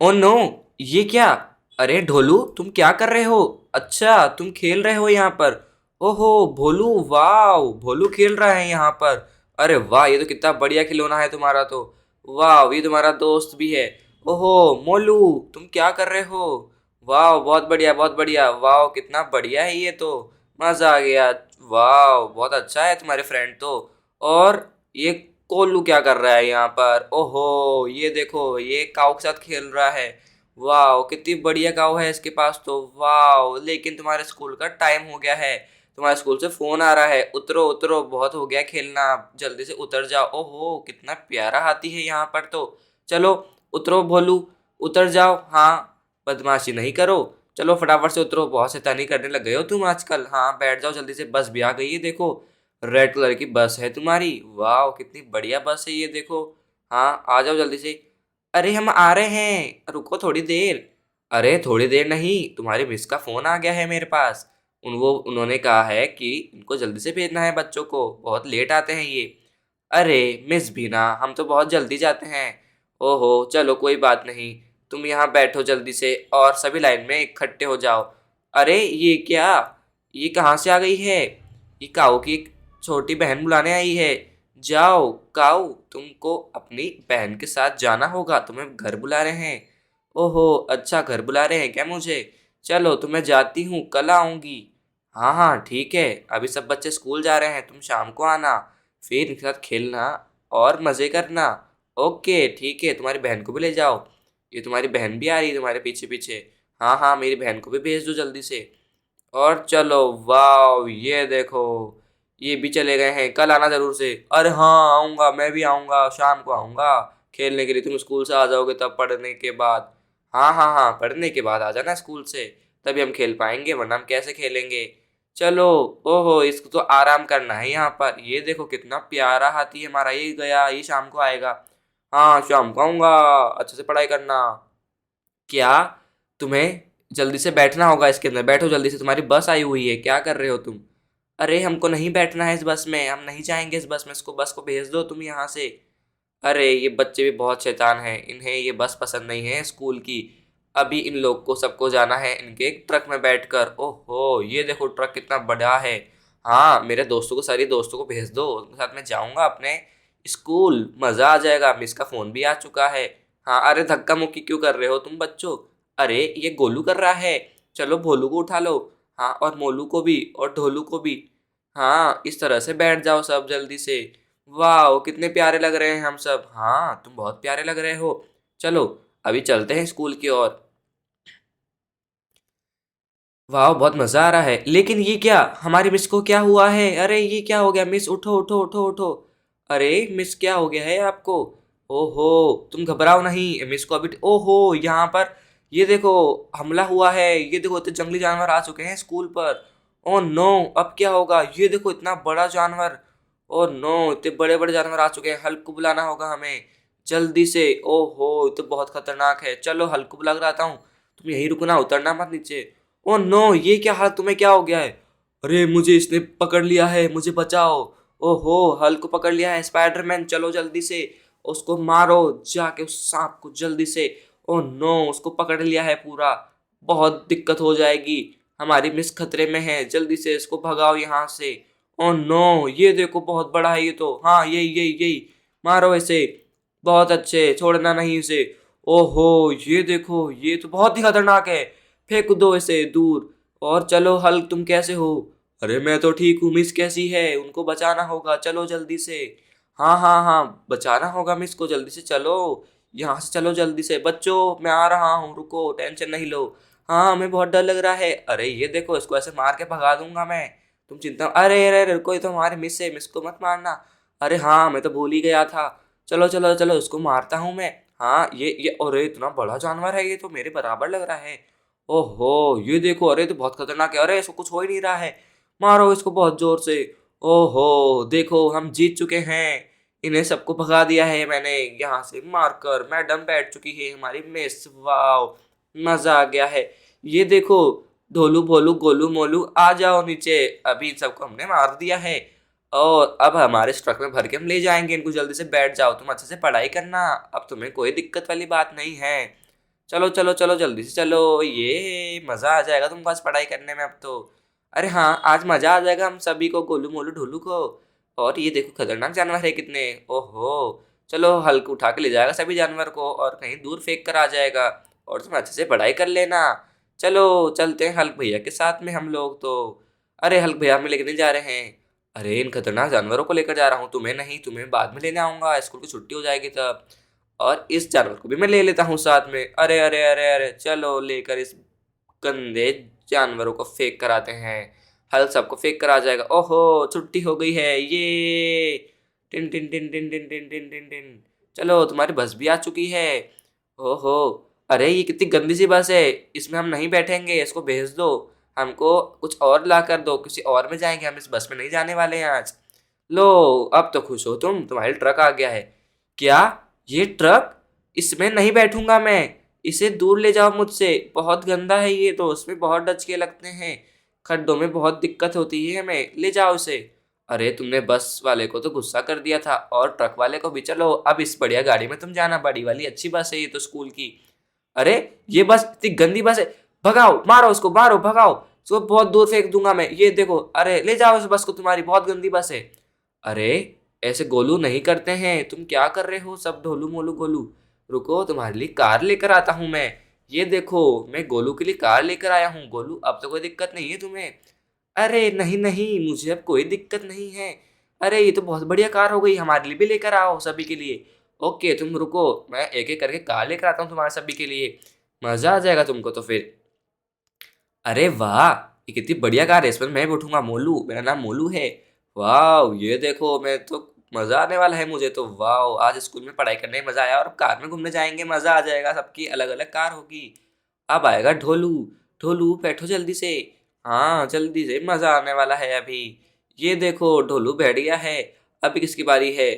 Oh no, ये क्या? अरे ढोलू, तुम क्या कर रहे हो? अच्छा, तुम खेल रहे हो यहाँ पर। ओहो भोलू, वाह, भोलू खेल रहा है यहाँ पर। अरे वाह, ये तो कितना बढ़िया खिलौना है तुम्हारा तो। वाह, ये तुम्हारा दोस्त भी है। ओहो मोलू, तुम क्या कर रहे हो? वाह, बहुत बढ़िया बहुत बढ़िया। वाह, कितना बढ़िया है ये तो। मजा आ गया। वाह, बहुत अच्छा है तुम्हारे फ्रेंड तो। और ये कोल्लू क्या कर रहा है यहाँ पर? ओहो, ये देखो, ये काऊ के साथ खेल रहा है। वाह, कितनी बढ़िया काऊ है इसके पास तो। वाह, लेकिन तुम्हारे स्कूल का टाइम हो गया है। तुम्हारे स्कूल से फोन आ रहा है। उतरो उतरो, बहुत हो गया खेलना। जल्दी से उतर जाओ। ओहो, कितना प्यारा हाथी है यहाँ पर तो। चलो उतरो भोलू, उतर जाओ। हाँ, बदमाशी नहीं करो। चलो फटाफट से उतरो, बहुत शैतानी करने लग गए हो तुम आजकल। हाँ, बैठ जाओ जल्दी से, बस भी आ गई है देखो। रेड कलर की बस है तुम्हारी। वाह, कितनी बढ़िया बस है ये देखो। हाँ, आ जाओ जल्दी से। अरे हम आ रहे हैं, रुको थोड़ी देर। अरे थोड़ी देर नहीं, तुम्हारी मिस का फोन आ गया है मेरे पास। उन्होंने कहा है कि इनको जल्दी से भेजना है बच्चों को, बहुत लेट आते हैं ये। अरे मिस भी ना, हम तो बहुत जल्दी जाते हैं। ओहो, चलो कोई बात नहीं। तुम यहाँ बैठो जल्दी से और सभी लाइन में इकट्ठे हो जाओ। अरे ये क्या? ये कहाँ से आ गई है? ये काऊ की एक छोटी बहन बुलाने आई है। जाओ काऊ, तुमको अपनी बहन के साथ जाना होगा, तुम्हें घर बुला रहे हैं। ओहो अच्छा, घर बुला रहे हैं क्या मुझे? चलो तो मैं जाती हूँ, कल आऊँगी। हाँ हाँ ठीक है, अभी सब बच्चे स्कूल जा रहे हैं, तुम शाम को आना, फिर इनके साथ खेलना और मज़े करना। ओके ठीक है, तुम्हारी बहन को भी ले जाओ। ये तुम्हारी बहन भी आ रही है तुम्हारे पीछे पीछे। हाँ हाँ, मेरी बहन को भी भेज दो जल्दी से। और चलो, वाह ये देखो, ये भी चले गए हैं। कल आना जरूर से। अरे हाँ आऊँगा, मैं भी आऊँगा, शाम को आऊँगा खेलने के लिए। तुम स्कूल से आ जाओगे तब, पढ़ने के बाद। हाँ हाँ हाँ, पढ़ने के बाद आ जाना स्कूल से, तभी हम खेल पाएंगे, वरना हम कैसे खेलेंगे। चलो। ओहो, इसको तो आराम करना है यहाँ पर। ये देखो कितना प्यारा हाथी है हमारा। ये गया, ये शाम को आएगा। हाँ शाम को आऊँगा, अच्छे से पढ़ाई करना। क्या? तुम्हें जल्दी से बैठना होगा इसके अंदर, बैठो जल्दी से, तुम्हारी बस आई हुई है, क्या कर रहे हो तुम? अरे हमको नहीं बैठना है इस बस में, हम नहीं जाएंगे इस बस में, इसको बस को भेज दो तुम यहाँ से। अरे ये बच्चे भी बहुत शैतान हैं, इन्हें ये बस पसंद नहीं है स्कूल की। अभी इन लोग को सबको जाना है इनके एक ट्रक में बैठकर। ओहो, ये देखो ट्रक कितना बड़ा है। हाँ, मेरे दोस्तों को, सारी दोस्तों को भेज दो, उनके साथ मैं जाऊंगा अपने स्कूल, मज़ा आ जाएगा। मिस का फ़ोन भी आ चुका है। हाँ, अरे धक्का मुक्की क्यों कर रहे हो तुम बच्चों? अरे ये गोलू कर रहा है। चलो भोलू को उठा लो। हाँ, और मोलू को भी और ढोलू को भी। हाँ, इस तरह से बैठ जाओ सब जल्दी से। वाह, कितने प्यारे लग रहे हैं हम सब। हाँ, तुम बहुत प्यारे लग रहे हो। चलो अभी चलते हैं स्कूल की ओर। वाह, बहुत मज़ा आ रहा है। लेकिन ये क्या, हमारी मिस को क्या हुआ है? अरे ये क्या हो गया? मिस उठो उठो उठो उठो। अरे मिस, क्या हो गया है आपको? ओहो, तुम घबराओ नहीं, मिस को अभी ओहो, यहाँ पर ये देखो हमला हुआ है। ये देखो, इतने जंगली जानवर आ चुके हैं स्कूल पर। ओ नो, अब क्या होगा? ये देखो इतना बड़ा जानवर। ओ नो, इतने बड़े बड़े जानवर आ चुके हैं। हल्क को बुलाना होगा हमें जल्दी से। ओहो, ये तो बहुत खतरनाक है। चलो हल्क को बुला कर आता हूँ। तुम यहीं रुकना, उतरना मत नीचे। ओ नो, ये क्या हाल, तुम्हें क्या हो गया है? अरे मुझे इसने पकड़ लिया है, मुझे बचाओ। ओहो, हल्क को पकड़ लिया है स्पाइडरमैन, चलो जल्दी से उसको मारो जाके, उस सांप को जल्दी से। ओ नो, उसको पकड़ लिया है पूरा, बहुत दिक्कत हो जाएगी। हमारी मिस खतरे में है, जल्दी से इसको भगाओ यहाँ से। ओ नो, ये देखो बहुत बड़ा है ये तो। हाँ, यही यही यही, मारो इसे। बहुत अच्छे, छोड़ना नहीं इसे। ओहो, ये देखो, ये तो बहुत ही खतरनाक है, फेंक दो इसे दूर। और चलो हल्क, तुम कैसे हो? अरे मैं तो ठीक हूँ, मिस कैसी है? उनको बचाना होगा, चलो जल्दी से। हाँ हाँ हाँ, बचाना होगा मिस को, जल्दी से चलो, यहाँ से चलो जल्दी से। बच्चों मैं आ रहा हूँ, रुको, टेंशन नहीं लो। हाँ, हमें बहुत डर लग रहा है। अरे ये देखो, इसको ऐसे मार के भगा दूंगा मैं, तुम चिंता। अरे अरे अरे, रुको, ये तो हमारे मिस है, मिस को मत मारना। अरे हाँ, मैं तो भूल ही गया था। चलो चलो चलो, इसको मारता हूँ मैं। हाँ, ये अरे इतना बड़ा जानवर है, ये तो मेरे बराबर लग रहा है। ओहो, ये देखो, अरे तो बहुत खतरनाक है। अरे इसको कुछ हो ही नहीं रहा है, मारो इसको बहुत जोर से। ओहो, देखो हम जीत चुके हैं, इन्हें सबको भगा दिया है मैंने यहाँ से मारकर। मैडम बैठ चुकी है हमारी मिस। वाओ, मजा आ गया है। ये देखो, ढोलू भोलू गोलू मोलू आ जाओ नीचे, अभी इन सबको हमने मार दिया है। और अब हमारे इस ट्रक में भर के हम ले जाएंगे इनको, जल्दी से बैठ जाओ, तुम अच्छे से पढ़ाई करना, अब तुम्हें कोई दिक्कत वाली बात नहीं है। चलो चलो चलो जल्दी से चलो, ये मज़ा आ जाएगा तुमको आज पढ़ाई करने में अब तो। अरे हाँ, आज मज़ा आ जाएगा हम सभी को, गोलू मोलू ढोलू को। और ये देखो खतरनाक जानवर है कितने। ओहो, चलो हल्क उठा के ले जाएगा सभी जानवर को और कहीं दूर फेंक कर आ जाएगा। और तुम अच्छे से पढ़ाई कर लेना। चलो चलते हैं हल्क भैया के साथ में हम लोग तो। अरे हल्क भैया हमें लेके नहीं जा रहे हैं। अरे इन खतरनाक जानवरों को लेकर जा रहा हूँ, तुम्हें नहीं, तुम्हें बाद में लेने आऊंगा, स्कूल की छुट्टी हो जाएगी तब। और इस जानवर को भी मैं ले लेता हूँ साथ में। अरे अरे अरे अरे, चलो लेकर इस गंदे जानवरों को फेंक कर आते हैं। हल सबको फेंक कर आ जाएगा। ओहो, छुट्टी हो गई है ये। Tin tin tin tin tin tin tin tin tin. चलो तुम्हारी बस भी आ चुकी है। ओहो, अरे ये कितनी गंदी सी बस है, इसमें हम नहीं बैठेंगे, इसको भेज दो। हमको कुछ और ला कर दो, किसी और में जाएंगे, हम इस बस में नहीं जाने वाले हैं आज। लो, अब तो खुश हो तुम, तुम्हारी ट्रक आ गया है। क्या? ये ट्रक? इसमें नहीं बैठूंगा मैं। इसे दूर ले जाओ मुझसे, बहुत गंदा है ये तो, उसमें बहुत डचके लगते हैं, खड्डों में बहुत दिक्कत होती है हमें, ले जाओ उसे। अरे तुमने बस वाले को तो गुस्सा कर दिया था और ट्रक वाले को भी। चलो अब इस बढ़िया गाड़ी में तुम जाना, बड़ी वाली अच्छी बस है ये तो स्कूल की। अरे ये बस इतनी गंदी बस है, भगाओ, मारो उसको, मारो, भगाओ उसको, बहुत दूर फेंक दूंगा मैं, ये देखो। अरे ले जाओ इस बस को, तुम्हारी बहुत गंदी बस है। अरे ऐसे गोलू नहीं करते हैं, तुम क्या कर रहे हो सब ढोलू मोलू गोलू। रुको, तुम्हारे लिए कार लेकर आता हूँ मैं। ये देखो, मैं गोलू के लिए कार लेकर आया हूँ गोलू, अब तो कोई दिक्कत नहीं है तुम्हें। अरे नहीं नहीं, मुझे अब कोई दिक्कत नहीं है। अरे ये तो बहुत बढ़िया कार हो गई, हमारे लिए भी लेकर आओ सभी के लिए। ओके तुम रुको, मैं एक एक करके कार लेकर आता हूँ तुम्हारे सभी के लिए, मजा आ जाएगा तुमको तो फिर। अरे वाह, ये कितनी बढ़िया कार है, इस पर मैं बैठूंगा, मोलू, मेरा नाम मोलू है। वाह, ये देखो, मैं तो मजा आने वाला है मुझे तो। वाह, आज स्कूल में पढ़ाई करने में मजा आया और अब कार में घूमने जाएंगे, मजा आ जाएगा, सबकी अलग अलग कार होगी। अब आएगा ढोलू। ढोलू बैठो जल्दी से। हाँ जल्दी से, मजा आने वाला है अभी। ये देखो ढोलू बैठ गया है। अभी किसकी बारी है?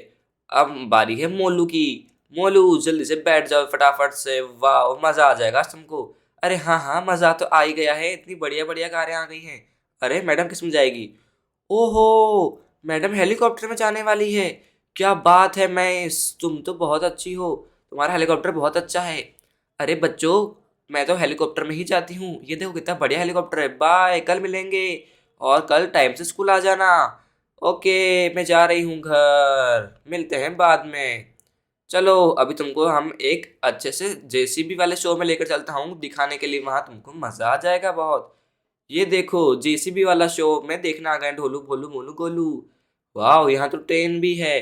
अब बारी है मोलू की। मोलू जल्दी से बैठ जाओ फटाफट से, वाह मजा आ जाएगा आज तुमको। अरे हाँ हाँ, मजा तो आ ही गया है, इतनी बढ़िया बढ़िया कारें आ गई हैं। अरे मैडम किस में जाएगी? ओहो, मैडम हेलीकॉप्टर में जाने वाली है। क्या बात है, तुम तो बहुत अच्छी हो, तुम्हारा हेलीकॉप्टर बहुत अच्छा है। अरे बच्चों, मैं तो हेलीकॉप्टर में ही जाती हूँ, ये देखो कितना बढ़िया हेलीकॉप्टर है। बाय, कल मिलेंगे और कल टाइम से स्कूल आ जाना। ओके, मैं जा रही हूँ घर, मिलते हैं बाद में। चलो अभी तुमको हम एक अच्छे से जेसीबी वाले शो में लेकर चलता हूँ दिखाने के लिए, वहां तुमको मजा आ जाएगा बहुत। ये देखो जेसीबी वाला शो में देखना आ गए ढोलू भोलू मोलू गोलू। वाह, यहाँ तो ट्रेन भी है।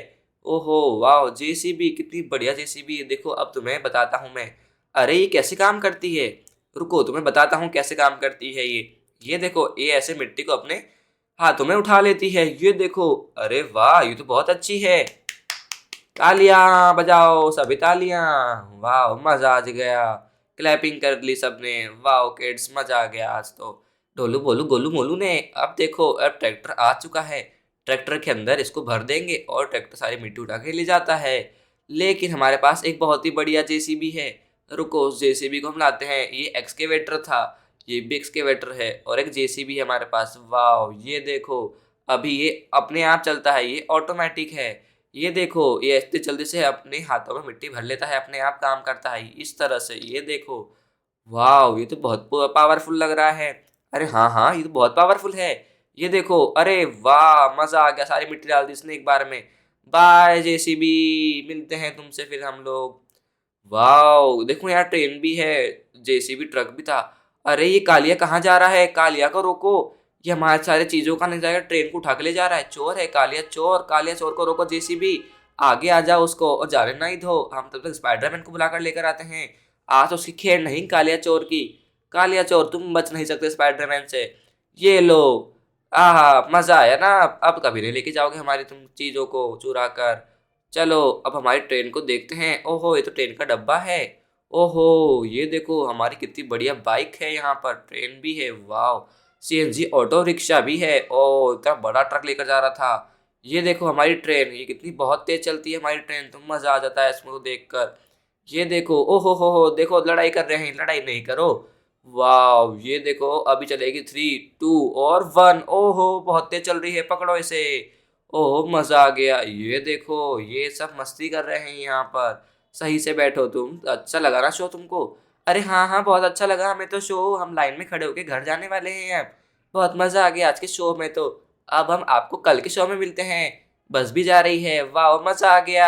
ओहो वाह, जेसीबी कितनी बढ़िया जेसीबी है, देखो अब तुम्हें बताता हूँ मैं। अरे ये कैसे काम करती है, रुको तुम्हें बताता हूँ कैसे काम करती है ये देखो, ये ऐसे मिट्टी को अपने हाथों में उठा लेती है, ये देखो। अरे वाह, ये तो बहुत अच्छी है। तालियां बजाओ सभी, तालियां। वाह मजा आ गया, क्लैपिंग कर ली सबने। वाह किड्स, मजा आ गया आज तो। ढोलू बोलू गोलू मोलू ने, अब देखो अब ट्रैक्टर आ चुका है, ट्रैक्टर के अंदर इसको भर देंगे और ट्रैक्टर सारी मिट्टी उठा के ले जाता है। लेकिन हमारे पास एक बहुत ही बढ़िया जेसीबी है। रुको, उस जेसीबी को हम लाते हैं, ये एक्सकेवेटर था, ये भी एक्सकेवेटर है और एक जेसीबी है हमारे पास। वाह ये देखो, अभी ये अपने आप चलता है, ये ऑटोमेटिक है। ये देखो, ये इतनी जल्दी से अपने हाथों में मिट्टी भर लेता है, अपने आप काम करता है इस तरह से, ये देखो। वाह, ये तो बहुत पावरफुल लग रहा है। अरे हाँ हाँ, ये तो बहुत पावरफुल है। ये देखो, अरे वाह मजा आ गया, सारी मिट्टी डाल दी इसने एक बार में। बाय जेसीबी, मिलते हैं तुमसे फिर हम लोग। वाह देखो, यहाँ ट्रेन भी है, जेसीबी ट्रक भी था। अरे ये कालिया कहाँ जा रहा है, कालिया को रोको, ये हमारे सारे चीजों का नहीं जाएगा, ट्रेन को उठा के ले जा रहा है, चोर है कालिया चोर, कालिया चोर को रोको जेसीबी। आगे आ जाओ उसको और जाने ना ही दो, हम तब तक स्पाइडरमैन को बुलाकर लेकर आते हैं। आज उसकी खेल नहीं कालिया चोर की। कालिया चोर तुम बच नहीं सकते स्पाइडरमैन से। ये लो, आहा मजा आया ना, अब कभी नहीं लेके जाओगे हमारी तुम चीजों को चुरा कर। चलो अब हमारी ट्रेन को देखते हैं। ओहो, ये तो ट्रेन का डब्बा है। ओहो, ये देखो हमारी कितनी बढ़िया बाइक है, यहाँ पर ट्रेन भी है। वाह, सीएनजी ऑटो रिक्शा भी है। ओ, इतना बड़ा ट्रक लेकर जा रहा था। ये देखो हमारी ट्रेन, ये कितनी बहुत तेज चलती है हमारी ट्रेन, तो मजा आ जाता है इसको देख कर। ये देखो, ओहो हो, देखो लड़ाई कर रहे हैं, लड़ाई नहीं करो। वाह, ये देखो अभी चलेगी 3, 2 और 1। ओहो बहुत तेज चल रही है, पकड़ो इसे। ओह मजा आ गया, ये देखो ये सब मस्ती कर रहे हैं यहाँ पर। सही से बैठो तुम, अच्छा लगा ना शो तुमको? अरे हाँ हाँ, बहुत अच्छा लगा हमें तो शो। हम लाइन में खड़े होके घर जाने वाले हैं अब। बहुत मजा आ गया आज के शो में तो। अब हम आपको कल के शो में मिलते हैं। बस भी जा रही है, वाह मजा आ गया।